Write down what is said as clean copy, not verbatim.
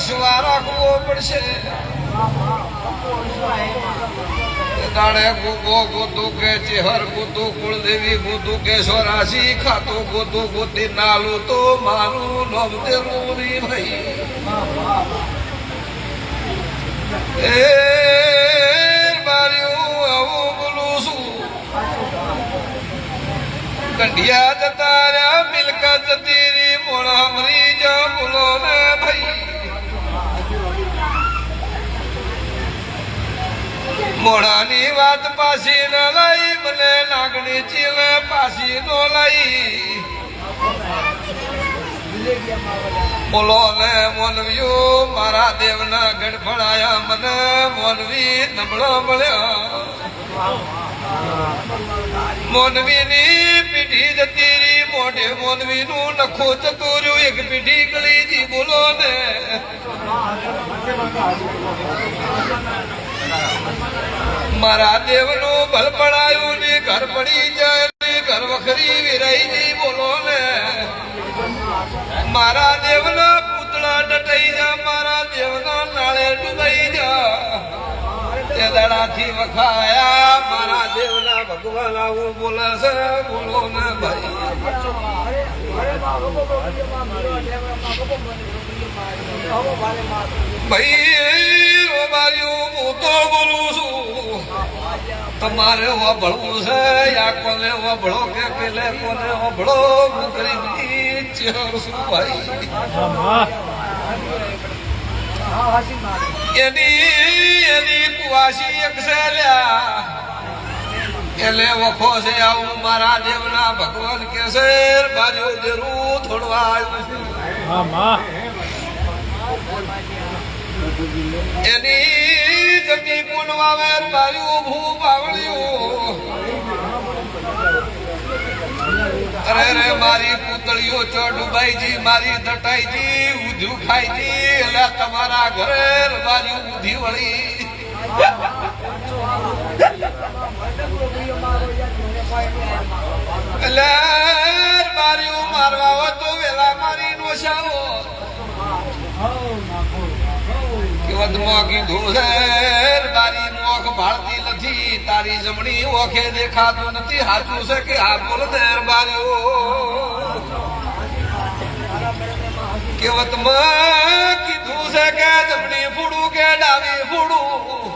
વિશ્વા રાખવો પડશે દાડે ગોગો ગોતું કે ચેહર ગોતું કુળદેવી ગોતું કે સ્વરાશી ખાતું ગોતું ગોતી નાલું તો મારું નામ તેરું ની ભાઈ એ માર્યું આવું બોલું છું કંઢિયા જતા રહ્યા મિલકત જતી રી મોણા મરી જા બોલો ને ભાઈ મોડાની વાત પાછી ન લઈ મને લાગણી ચીલ પાછી નો લઈ બોલો ને મોનવ્યું મારા દેવના ગઢફળાયા મને મોનવી નબળો મળ્યો મોનવીની પીઢી જતી રી મોઢે મોનવીનું નખો જતું રહ્યું એક પીઢી ગળીજી બોલો ને મારા દેવનું ભલ પડાયું ને ઘર પડી જાય ને ઘર વખરી વિરાઈ જઈ બોલો ને મારા દેવના પૂતળા ડટાઈ જા મારા દેવના નાળે ડૂબાઈ જા તે દાડાથી વખાયા મારા દેવના ભગવાન આવું બોલે છે બોલો ને ભાઈ ભાઈ રોબાર્યું હું તો બોલું છું તમારે વભળવું છે યા કોને વભળો કે પેલે કોને વભળો હું ગરીબની ચેહર છું ભાઈ એની કુવાસી એક છે લ્યા એટલે વખો છે આવું મારા દેવના ભગવાન કે છે બાજુ દેરું થોડવા આવ્યું એની જમી કોણ વાવે તાર્યું ભૂ પાવળ્યું અરે રે મારી પૂતળીઓ ચો ડુબાઈજી મારી દટાઈજી ઉધ્યું ખાઈજી એટલે તમારા ઘરે મારી ઉધી વળી એટલે મારી મારવા હોય તો વેલા મારી નોશાવો કીધું છે તારી મોખ ભાળતી નથી તારી જમણી ઓખે દેખાતું નથી સાચું છે કે આ બોલ દેર બાર્યો કેવતમાં કીધું છે કે જમણી ફૂડું કે ડાવી ફૂડું